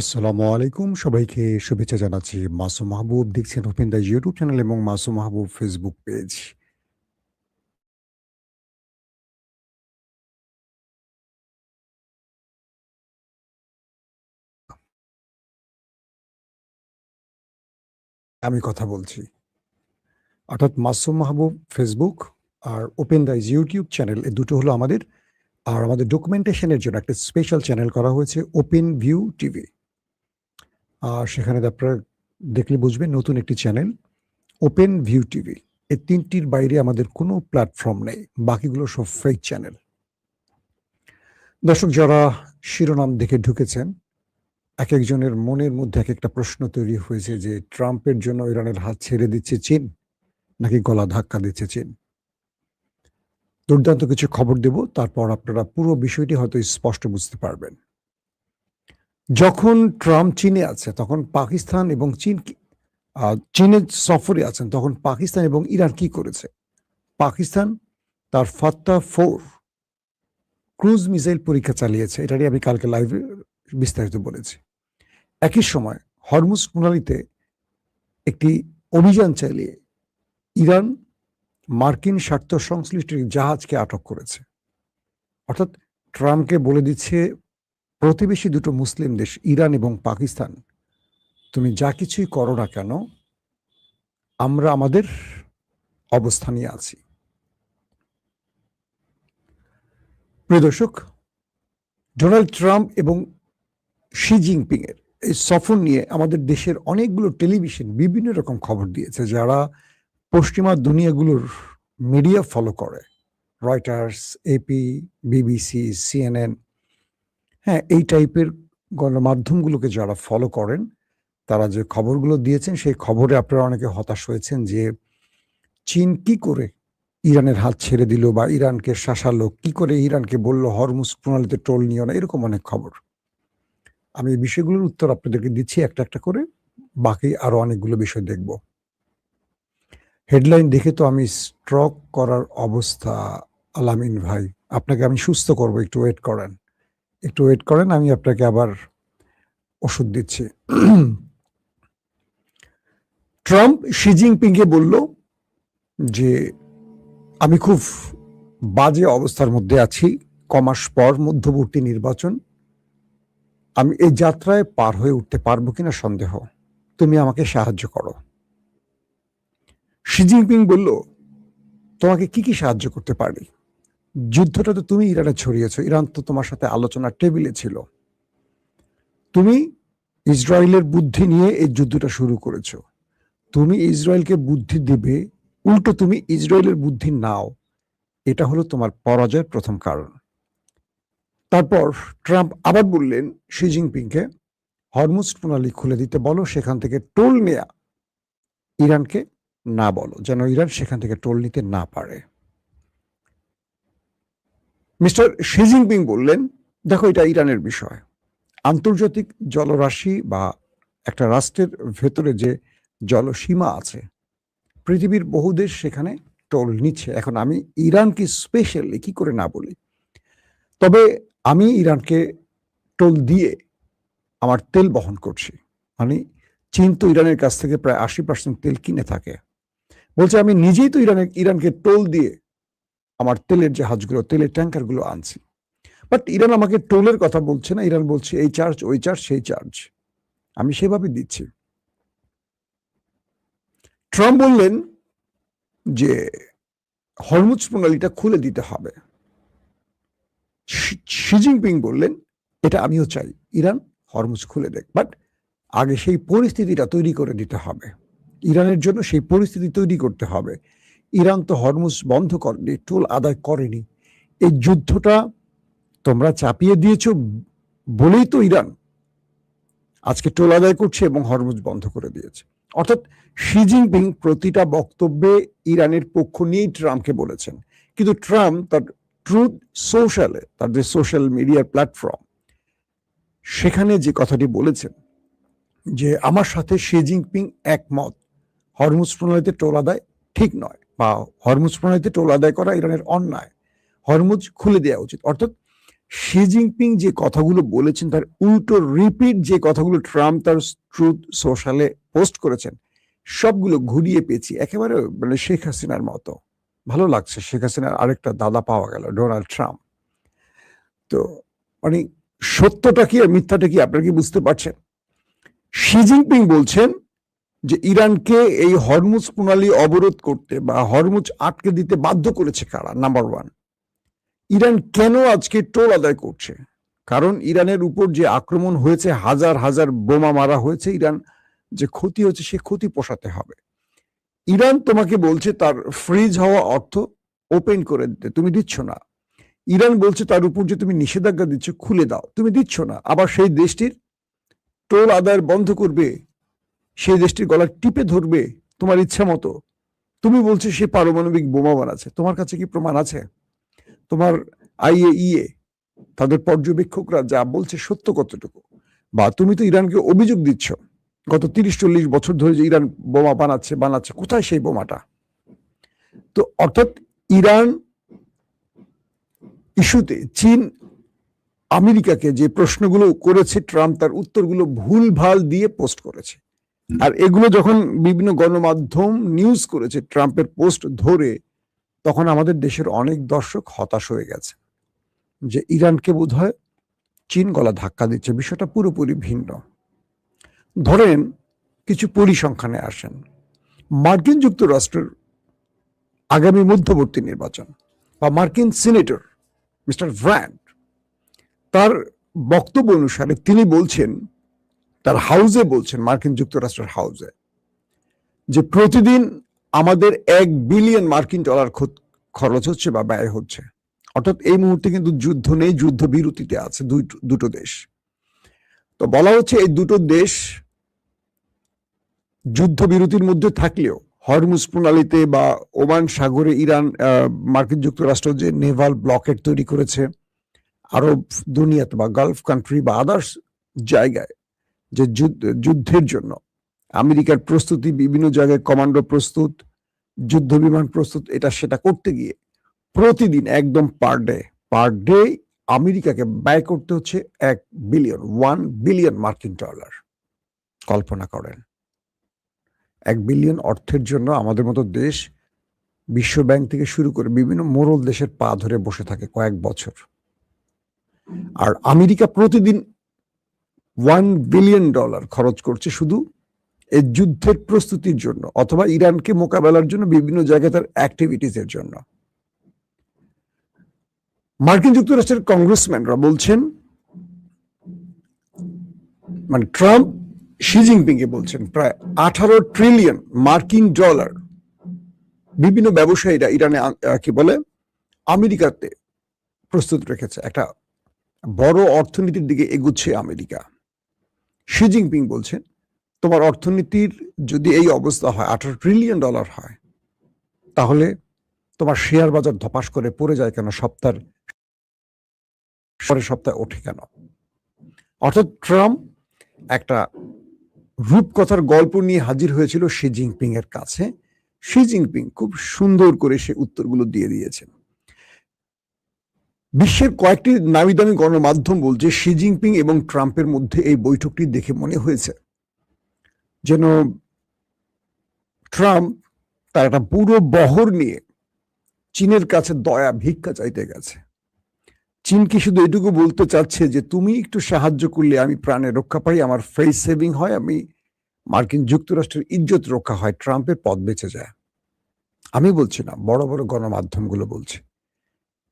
আসসালামু আলাইকুম। সবাইকে শুভেচ্ছা জানাচ্ছি। মাসুম মাহবুব দেখছেন ওপেন দ্য ইউটিউব চ্যানেল এবং মাসুম মাহবুব ফেসবুক পেজ। আমি কথা বলছি। অর্থাৎ মাসুম মাহবুব ফেসবুক আর ওপেন দ্য ইউটিউব চ্যানেল এই দুটো হলো আমাদের। আর আমাদের ডকুমেন্টেশন এর জন্য একটা স্পেশাল চ্যানেল করা হয়েছে ওপেন ভিউ টিভি। আর সেখানে আপনারা দেখলে বুঝবেন নতুন একটি চ্যানেল ওপেন ভিউ টিভি। এই ৩ টির বাইরে আমাদের কোনো প্ল্যাটফর্ম নেই। বাকিগুলো সব ফেক চ্যানেল। দর্শক যারা শিরোনাম দেখে ঢুকেছেন একেকজনের মনের মধ্যে একেকটা প্রশ্ন তৈরি হয়েছে যে ট্রাম্পের জন্য ইরানের হাত ছেড়ে দিচ্ছে চীন নাকি গলা ধাক্কা দিচ্ছে চীন। দুর্দান্ত কিছু খবর দেব, তারপর আপনারা পুরো বিষয়টি হয়তো স্পষ্ট বুঝতে পারবেন। যখন ট্রাম্প চীনে আছে তখন পাকিস্তান এবং চীনের সফরে আছেন তখন পাকিস্তান এবং ইরান কি করেছে? পাকিস্তান তার ফাত্তা-4 ক্রুজ মিসাইল পরীক্ষা চালিয়েছে। এটা নিয়ে আমি কালকে লাইভে বিস্তারিত বলেছি। একই সময় হরমুজ প্রণালীতে একটি অভিযান চালিয়ে ইরান মার্কিন স্বার্থ সংশ্লিষ্ট জাহাজকে আটক করেছে। অর্থাৎ ট্রাম্পকে বলে দিচ্ছে প্রতিবেশী দুটো মুসলিম দেশ ইরান এবং পাকিস্তান, তুমি যা কিছুই করো না কেন আমরা আমাদের অবস্থানে আছি। প্রিয় দর্শক, ডোনাল্ড ট্রাম্প এবং শি জিনপিং এর এই সফর নিয়ে আমাদের দেশের অনেকগুলো টেলিভিশন বিভিন্ন রকম খবর দিয়েছে। যারা পশ্চিমা দুনিয়াগুলোর মিডিয়া ফলো করে, রয়টার্স, এপি, বিবিসি, সিএনএন, হ্যাঁ, এই টাইপের গণমাধ্যমগুলোকে যারা ফলো করেন তারা যে খবরগুলো দিয়েছেন সেই খবরে আপনারা অনেকে হতাশ হয়েছেন যে চীন কি করে ইরানের হাত ছেড়ে দিল বা ইরানকে শাসালো, কি করে ইরানকে বলল হরমুজ প্রণালীতে টোল নিও না, এরকম অনেক খবর। আমি এই বিষয়গুলোর উত্তর আপনাদেরকে দিচ্ছি একটা একটা করে, বাকি আরো অনেকগুলো বিষয় দেখব। হেডলাইন দেখে তো আমি স্ট্রোক করার অবস্থা। আলামিন ভাই, আপনাকে আমি সুস্থ করব, একটু ওয়েট করেন, একটু ওয়েট করেন, আমি আপনাকে আবার ওষুধ দিচ্ছি। ট্রাম্প শি জিনপিংকে বলল যে আমি খুব বাজে অবস্থার মধ্যে আছি, কমাস পর মধ্যবর্তী নির্বাচন, আমি এই যাত্রায় পার হয়ে উঠতে পারবো কিনা সন্দেহ, তুমি আমাকে সাহায্য করো। শি জিনপিং বলল তোমাকে কি কি সাহায্য করতে পারি? যুদ্ধটা তো তুমি ইরানে ছড়িয়েছো, ইরান তো তোমার সাথে আলোচনার টেবিলে ছিল, তুমি ইসরায়েলের বুদ্ধি নিয়ে এই যুদ্ধটা শুরু করেছো, তুমি ইসরায়েলকে বুদ্ধি দিবে, উল্টো তুমি ইসরায়েলের বুদ্ধি নাও, এটা হলো তোমার পরাজয়ের প্রথম কারণ। তারপর ট্রাম্প আবার বললেন শি জিনপিংকে হরমুজ প্রণালী খুলে দিতে বলো, সেখান থেকে টোল নেয়া ইরানকে না বলো, যেন ইরান সেখান থেকে টোল নিতে না পারে। মিস্টার শি জিনপিং বললেন দেখো এটা ইরানের বিষয়, আন্তর্জাতিক জলরাশি বা একটা রাষ্ট্রের ভেতরে যে জলসীমা আছে, পৃথিবীর বহু দেশ সেখানে টোল নিচ্ছে, এখন আমি ইরানকে স্পেশালি কি করে না বলি? তবে আমি ইরানকে টোল দিয়ে আমার তেল বহন করছি, মানে চীন তো ইরানের কাছ থেকে প্রায় 80% তেল কিনে থাকে, বলছে আমি নিজেই তো ইরানকে টোল দিয়ে আমার তেলের জাহাজগুলো, তেলের ট্যাঙ্কারগুলো আনছি। বাট ইরান আমাকে টোলের কথা বলছে না, ইরান বলছে এই চার্জ, ওই চার্জ, সেই চার্জ, আমি সেভাবে দিচ্ছি। ট্রাম্প বললেন যে হরমুজ প্রণালীটা খুলে দিতে হবে। শি জিনপিং বললেন এটা আমিও চাই, ইরান হরমুজ খুলে দেখ, বাট আগে সেই পরিস্থিতিটা তৈরি করে দিতে হবে, ইরানের জন্য সেই পরিস্থিতি তৈরি করতে হবে। ইরান তো হরমুজ বন্ধ করেনি, টোল আদায় করেনি, এই যুদ্ধটা তোমরা চাপিয়ে দিয়েছ বলেই তো ইরান আজকে টোল আদায় করছে এবং হরমুজ বন্ধ করে দিয়েছে। অর্থাৎ শি জিনপিং প্রতিটা বক্তব্যে ইরানের পক্ষ নিয়েই ট্রাম্পকে বলেছেন, কিন্তু ট্রাম্প তার ট্রুথ সোশ্যালে, তার যে সোশ্যাল মিডিয়ার প্ল্যাটফর্ম, সেখানে যে কথাটি বলেছেন যে আমার সাথে শি জিনপিং একমত, হরমুজ প্রণালীতে টোল আদায় ঠিক নয় বা হরমুজ প্রণালীতে টোল আদায় করা ইরানের অন্যায়, হরমুজ খুলে দেওয়া উচিত। অর্থাৎ শি জিনপিং যে কথাগুলো বলেছেন তার উল্টো রিপিট যে কথাগুলো ট্রাম্প তার ট্রুথ সোশ্যালে পোস্ট করেছেন সবগুলো ঘুরিয়ে পেয়েছি একেবারে মানে শেখ হাসিনার মতো। ভালো লাগছে, শেখ হাসিনার আরেকটা দাদা পাওয়া গেল, ডোনাল্ড ট্রাম্প। তো মানে সত্যটা কি আর মিথ্যাটা কি আপনারা কি বুঝতে পারছেন? শি জিনপিং বলছেন যে ইরানকে এই হরমুজ প্রণালী অবরোধ করতে বা হরমুজ আটকে দিতে বাধ্য করেছে কারা? নাম্বার ওয়ান, ইরান কেন আজকে টোল আদায় করছে? কারণ ইরানের উপর যে আক্রমণ হয়েছে, হাজার হাজার বোমা মারা হয়েছে, ইরান যে ক্ষতি হচ্ছে সে ক্ষতি পোষাতে হবে। ইরান তোমাকে বলছে তার ফ্রিজ হওয়া অর্থ ওপেন করে দিতে, তুমি দিচ্ছ না। ইরান বলছে তার উপর যে তুমি নিষেধাজ্ঞা দিচ্ছ খুলে দাও, তুমি দিচ্ছ না। আবার সেই দেশটির টোল আদায় বন্ধ করবে, সেই দেশটির গলা টিপে ধরবে তোমার ইচ্ছা মতো। তুমি বলছো সে পারমাণবিক বোমা বানাচ্ছে, তোমার কাছে কি প্রমাণ আছে? তোমার আইএইএ তাদের পর্যবেক্ষকরা যা বলছে সত্য কতটুকু? বা তুমি তো ইরানকে অভিযোগ দিচ্ছ গত 30-40 বছর ধরে যে ইরান বোমা বানাচ্ছে, কোথায় সেই বোমাটা? তো অর্থাৎ ইরান ইস্যুতে চীন আমেরিকাকে যে প্রশ্নগুলো করেছে ট্রাম্প তার উত্তরগুলো ভুলভাল দিয়ে পোস্ট করেছে। আর এগুলো যখন বিভিন্ন গণমাধ্যম নিউজ করেছে ট্রাম্পের পোস্ট ধরে, তখন আমাদের দেশের অনেক দর্শক হতাশ হয়ে গেছে যে ইরানকে বোধহয় চীন গলা ধাক্কা দিচ্ছে। বিষয়টা পুরোপুরি ভিন্ন। ধরেন কিছু পরিসংখ্যানে আসেন, মার্কিন যুক্তরাষ্ট্রের আগামী মধ্যবর্তী নির্বাচন বা মার্কিন সিনেটর মিস্টার ভ্যান্ড তার বক্তব্য অনুসারে তিনি বলছেন, তার হাউসে বলছেন, মার্কিন যুক্তরাষ্ট্রের হাউসে, যে প্রতিদিন আমাদের $1 বিলিয়ন মার্কিন ডলার খরচ হচ্ছে বা ব্যয় হচ্ছে। অর্থাৎ এই মুহূর্তে কিন্তু যুদ্ধ নেই, যুদ্ধ বিরতিতে আছে দুটো দেশ। তো বলা হচ্ছে এই দুটো দেশ যুদ্ধবিরতির মধ্যে থাকলেও হরমুজ প্রণালীতে বা ওমান সাগরে ইরান মার্কিন যুক্তরাষ্ট্র যে নেভাল ব্লকেট তৈরি করেছে, আরব দুনিয়াতে বা গালফ কান্ট্রি বা আদার্স জায়গায় যে যুদ্ধের জন্য আমেরিকার প্রস্তুতি, বিভিন্ন জায়গায় কমান্ডো প্রস্তুত, যুদ্ধ বিমান প্রস্তুত, এটা সেটা করতে গিয়ে প্রতিদিন একদম পার ডে আমেরিকাকে ব্যয় করতে হচ্ছে $1 বিলিয়ন মার্কিন ডলার। কল্পনা করেন, 1 বিলিয়ন অর্থের জন্য আমাদের মতো দেশ বিশ্ব ব্যাংক থেকে শুরু করে বিভিন্ন মোড়ল দেশের পা ধরে বসে থাকে কয়েক বছর। আর আমেরিকা প্রতিদিন $1 বিলিয়ন খরচ করছে শুধু এই যুদ্ধের প্রস্তুতির জন্য অথবা ইরানকে মোকাবেলার জন্য বিভিন্ন জায়গায় তার অ্যাক্টিভিটিসের জন্য। মার্কিন যুক্তরাষ্ট্রের কংগ্রেসম্যানরা বলছেন, মানে ট্রাম্প শি জিনপিং কে বলছেন প্রায় 18 ট্রিলিয়ন মার্কিন ডলার বিভিন্ন ব্যবসায়ীরা ইরানে কি বলে আমেরিকাতে প্রস্তুত রেখেছে। একটা বড় অর্থনীতির দিকে এগুচ্ছে আমেরিকা। শি জিনপিং বলছেন তোমার অর্থনীতির যদি এই অবস্থা হয়, 18 ট্রিলিয়ন ডলার হয়, তাহলে তোমার শেয়ার বাজার ধপাস করে পড়ে যায় কেন? সপ্তাহে ওঠে কেন? অর্থাৎ ট্রাম্প একটা রূপকথার গল্প নিয়ে হাজির হয়েছিল শি জিনপিং এর কাছে। শি জিনপিং খুব সুন্দর করে সে উত্তরগুলো দিয়ে দিয়েছেন। বিশ্বের কয়েকটি নামি দামি গণমাধ্যম বলছে শি জিনপিং এবং ট্রাম্পের মধ্যে এই বৈঠকটি দেখে মনে হয়েছে যেন ট্রাম্প তার একটা পুরো বহর নিয়ে চীনের কাছে দয়া ভিক্ষা চাইতে গেছে। চীনকে শুধু এটুকু বলতে চাচ্ছে যে তুমি একটু সাহায্য করলে আমি প্রাণে রক্ষা পাই, আমার ফেস সেভিং হয়, আমি মার্কিন যুক্তরাষ্ট্রের ইজ্জত রক্ষা হয়, ট্রাম্পের পথ বেঁচে যায়। আমি বলছি না, বড় বড় গণমাধ্যমগুলো বলছে।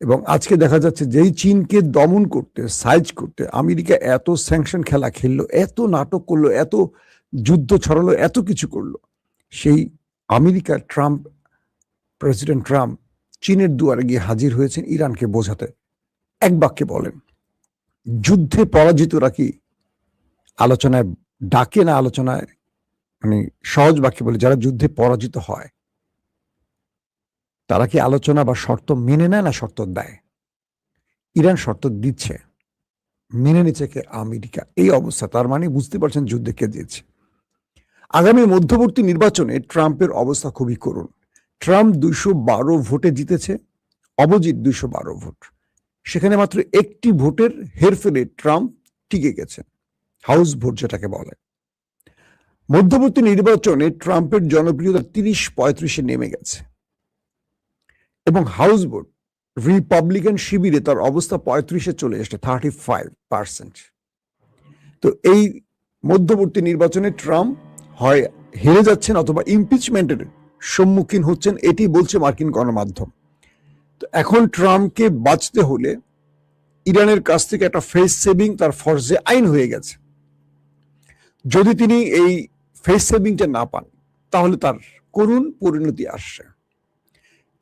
এবং আজকে দেখা যাচ্ছে যেই চীনকে দমন করতে, সাইজ করতে আমেরিকা এত স্যাংশন খেলা খেললো, এত নাটক করলো, এত যুদ্ধ ছড়ালো, এত কিছু করলো, সেই আমেরিকার প্রেসিডেন্ট ট্রাম্প চীনের দুয়ারে গিয়ে হাজির হয়েছেন ইরানকে বোঝাতে। এক বাক্যে বলেন, যুদ্ধে পরাজিতরা কি আলোচনায় ডাকে না? আলোচনায় মানে সহজ বাক্যে বলে, যারা যুদ্ধে পরাজিত হয় তারা কি আলোচনা বা শর্ত মেনে নেয় না শর্ত দেয়? ইরান শর্ত দিচ্ছে, মেনে নিচ্ছে কে? আমেরিকা। এই অবস্থা, তার মানে বুঝতে পারছেন যুদ্ধে কে জিতছে। আগামী মধ্যবর্তী নির্বাচনে ট্রাম্পের অবস্থা খুবই করুণ। ট্রাম্প 212 ভোটে জিতেছে, অপোজিট 212 ভোট। সেখানে মাত্র একটি ভোটের হেরফেরে ট্রাম্প টিকে গেছেন, হাউস ভোট যেটাকে বলে। মধ্যবর্তী নির্বাচনে ট্রাম্পের জনপ্রিয়তা 30-35-এ নেমে গেছে এবং হাউস ভোট রিপাবলিকান শিবিরে তার অবস্থা 35-এ চলে এসেছে, 35%। তো এই মধ্যবর্তী নির্বাচনে ট্রাম্প হয় হেরে যাচ্ছেন অথবা ইমপিচমেন্টের সম্মুখীন হচ্ছেন, এটি বলছে মার্কিন গণমাধ্যম। তো এখন ট্রাম্পকে বাঁচতে হলে ইরানের কাছ থেকে একটা ফেস সেভিং তার ফরজে আইন হয়ে গেছে। যদি তিনি এই ফেস সেভিংটা না পান তাহলে তার করুণ পরিণতি আসছে।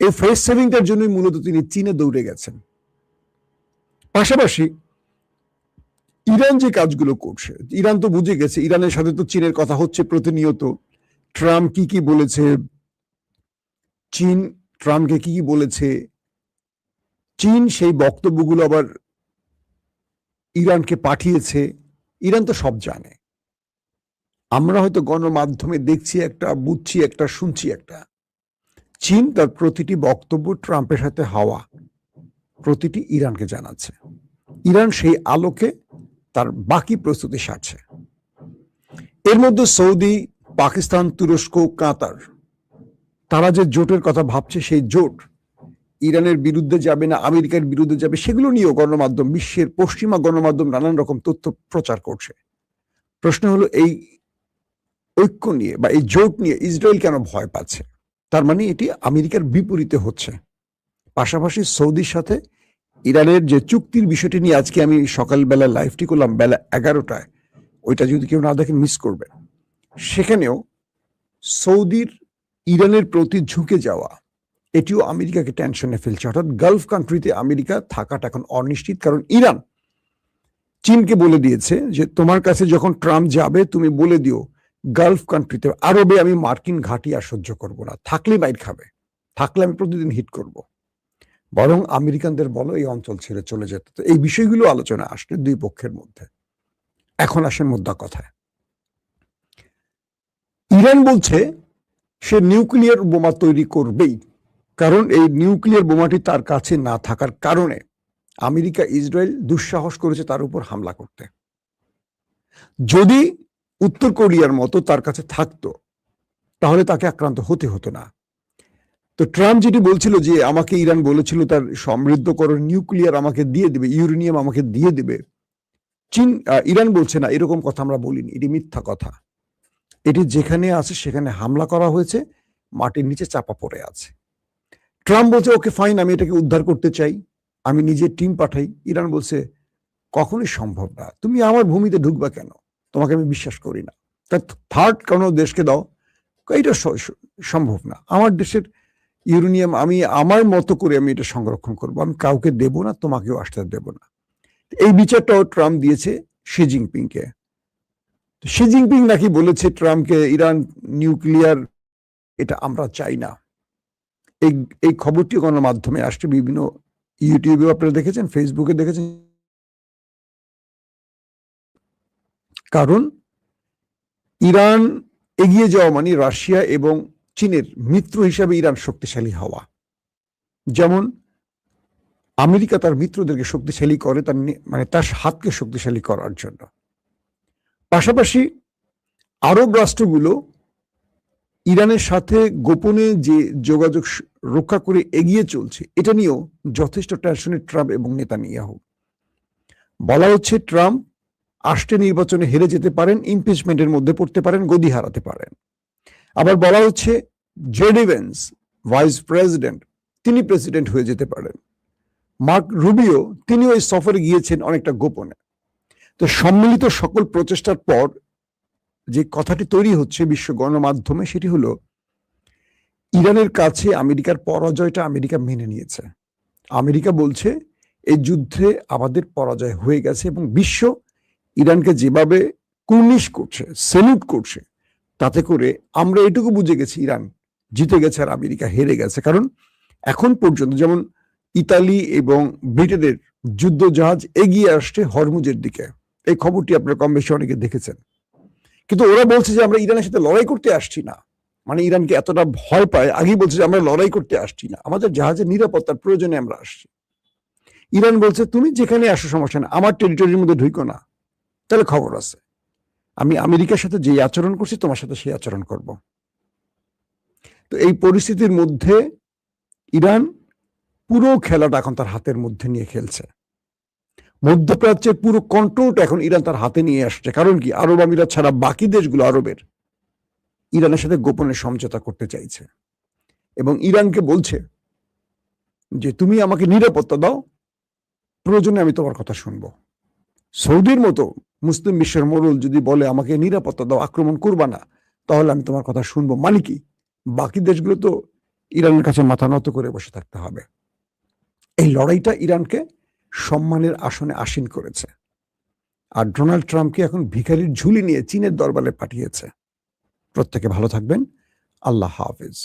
এই ফেস সেভিংটার জন্যই মূলত তিনি চীনে দৌড়ে গেছেন। পাশাপাশি ইরান যে কাজগুলো করছে, ইরান তো বুঝে গেছে, ইরানের সাথে তো চীনের কথা হচ্ছে প্রতিনিয়ত। ট্রাম্প কি বলেছে, চীন ট্রাম্পকে কি বলেছে, চীন সেই বক্তব্যগুলো আবার ইরানকে পাঠিয়েছে। ইরান তো সব জানে। আমরা হয়তো গণমাধ্যমে দেখছি একটা, বুঝছি একটা, শুনছি একটা। চীন তার প্রতিটি বক্তব্য ট্রাম্পের সাথে হওয়া প্রতিটি ইরানকে জানাচ্ছে। ইরান সেই আলোকে তার বাকি প্রস্তুতি সারছে। এর মধ্যে সৌদি, পাকিস্তান, তুরস্ক, কাতার, তারা যে জোটের কথা ভাবছে, সেই জোট ইরানের বিরুদ্ধে যাবে না আমেরিকার বিরুদ্ধে যাবে, সেগুলো নিয়েও গণমাধ্যম, বিশ্বের পশ্চিমা গণমাধ্যম নানান রকম তথ্য প্রচার করছে। প্রশ্ন হলো, এই ঐক্য নিয়ে বা এই জোট নিয়ে ইসরায়েল কেন ভয় পাচ্ছে? তার মানে এটি আমেরিকার বিপরীতে হচ্ছে। পাশাপাশি সৌদির সাথে ইরানের যে চুক্তির বিষয়টি নিয়ে আজকে আমি সকালবেলা লাইভটি করলাম বেলা 11টায়, ওইটা যদি কেউ না দেখেন মিস করবে। সেখানেও সৌদির ইরানের প্রতি ঝুঁকে যাওয়া, এটিও আমেরিকাকে টেনশনে ফেলছে। অর্থাৎ গালফ কান্ট্রিতে আমেরিকা থাকাটা এখন অনিশ্চিত, কারণ ইরান চীনকে বলে দিয়েছে যে তোমার কাছে যখন ট্রাম্প যাবে তুমি বলে দিও গালফ কান্ট্রিতে, আরবে আমি মার্কিন ঘাঁটি আর সহ্য করবো না, থাকলে বাইর খাবে, থাকলে আমি প্রতিদিন হিট করব, বরং আমেরিকানদের বলো এই অঞ্চল ছেড়ে চলে যেতে। তো এই বিষয়গুলো আলোচনা আসছে দুই পক্ষের মধ্যে। এখন আসেন মুদ্রা কথায়। ইরান বলছে সে নিউক্লিয়ার বোমা তৈরি করবেই, কারণ এই নিউক্লিয়ার বোমাটি তার কাছে না থাকার কারণে আমেরিকা, ইসরায়েল দুঃসাহস করেছে তার উপর হামলা করতে। যদি উত্তর কোরিয়ার মতো তার কাছে থাকতো তাহলে তাকে আক্রান্ত হতে হতো না। তো ট্রাম্প যেটি বলছিল যে আমাকে ইরান বলেছিল তার সমৃদ্ধকরণ নিউক্লিয়ার আমাকে দিয়ে দেবে, ইউরেনিয়াম আমাকে দিয়ে দেবে, চীন ইরান বলছে না এরকম কথা আমরা বলিনি, এটি মিথ্যা কথা। এটি যেখানে আছে সেখানে হামলা করা হয়েছে, মাটির নিচে চাপা পড়ে আছে। ট্রাম্প বলছে ওকে ফাইন, আমি এটাকে উদ্ধার করতে চাই, আমি নিজের টিম পাঠাই। ইরান বলছে কখনোই সম্ভব না, তুমি আমার ভূমিতে ঢুকবা কেন, তোমাকে আমি বিশ্বাস করি না, তার থার্ড কোনো দেশকে দাও, এটা সম্ভব না, আমার দেশের ইউরেনিয়াম আমি আমার মতো করে আমি এটা সংরক্ষণ করবো, আমি কাউকে দেব না, তোমাকেও আসতে দেব না। এই বিচারটাও ট্রাম্প দিয়েছে শি জিনপিংকে। শি জিনপিং নাকি বলেছে ট্রাম্পকে ইরান নিউক্লিয়ার এটা আমরা চাই না। এই খবরটি গণমাধ্যমে আসছে, বিভিন্ন ইউটিউবে আপনারা দেখেছেন, ফেসবুকে দেখেছেন। কারণ ইরান এগিয়ে যাওয়া মানে রাশিয়া এবং চীনের মিত্র হিসাবে ইরান শক্তিশালী হওয়া। যেমন আমেরিকা তার মিত্রদেরকে শক্তিশালী করে তার মানে তার হাতকে শক্তিশালী করার জন্য। পাশাপাশি আরব রাষ্ট্রগুলো ইরানের সাথে গোপনে যে যোগাযোগ রক্ষা করে এগিয়ে চলছে, এটা নিয়েও যথেষ্ট টেনশনে ট্রাম্প এবং নেতানিয়াহু। বলা হচ্ছে ট্রাম্প আসছে নির্বাচনে হেরে যেতে পারেন, ইমপিচমেন্টের মধ্যে পড়তে পারেন, গদি হারাতে পারেন। আবার বলা হচ্ছে জেডি ভেন্স ভাইস প্রেসিডেন্ট, তিনি প্রেসিডেন্ট হয়ে যেতে পারেন। মার্ক রুবিও তিনিও এই সফরে গিয়েছেন অনেকটা গোপনে। তো সম্মিলিত সকল প্রচেষ্টার পর যে কথাটি তৈরি হচ্ছে বিশ্ব গণমাধ্যমে, সেটি হলো ইরানের কাছে আমেরিকার পরাজয়টা আমেরিকা মেনে নিয়েছে। আমেরিকা বলছে এই যুদ্ধে আমাদের পরাজয় হয়ে গেছে এবং বিশ্ব ইরানকে যেভাবে কুর্নিশ করছে, সেলুট করছে, তাতে করে আমরা এটুকু বুঝে গেছি ইরান জিতে গেছে আর আমেরিকা হেরে গেছে। কারণ এখন পর্যন্ত যেমন ইতালি এবং ব্রিটেনের যুদ্ধ জাহাজ এগিয়ে আসছে হরমুজের দিকে, এই খবরটি আপনারা কম বেশি অনেকে দেখেছেন। কিন্তু ওরা বলছে যে আমরা ইরানের সাথে লড়াই করতে আসছি না, মানে ইরানকে এতটা ভয় পায়, আগেই বলছে যে আমরা লড়াই করতে আসছি না, আমাদের জাহাজের নিরাপত্তার প্রয়োজনে আমরা আসছি। ইরান বলছে তুমি যেখানে আসো সমস্যা না, আমার টেরিটরির মধ্যে ঢুকো না। তাহলে খবর আছে, আমি আমেরিকার সাথে যে আচরণ করছি তোমার সাথে সেই আচরণ করব। তো এই পরিস্থিতির মধ্যে ইরান পুরো খেলাটা এখন তার হাতের মধ্যে নিয়ে খেলছে। মধ্যপ্রাচ্যের পুরো কন্ট্রোলটা এখন ইরান তার হাতে নিয়ে আসছে। কারণ কি, আরব আমিরাত ছাড়া বাকি দেশগুলো আরবের ইরানের সাথে গোপনে সমঝোতা করতে চাইছে এবং ইরানকে বলছে যে তুমি আমাকে নিরাপত্তা দাও, প্রয়োজনে আমি তোমার কথা শুনবো। সৌদির মতো মুসলিম বিশ্বের মোড়ল যদি বলে আমাকে নিরাপত্তা দাও, আক্রমণ করবা না, তাহলে আমি তোমার কথা শুনবো। মানে কি, বাকি দেশগুলো তো ইরানের কাছে মাথা নত করে বসে থাকতে হবে। এই লড়াইটা ইরানকে সম্মানের আসনে আসীন করেছে, আর ডোনাল্ড ট্রাম্পকে এখন ভিখারির ঝুলি নিয়ে চীনের দরবারে পাঠিয়েছে। প্রত্যেকে ভালো থাকবেন। আল্লাহ হাফেজ।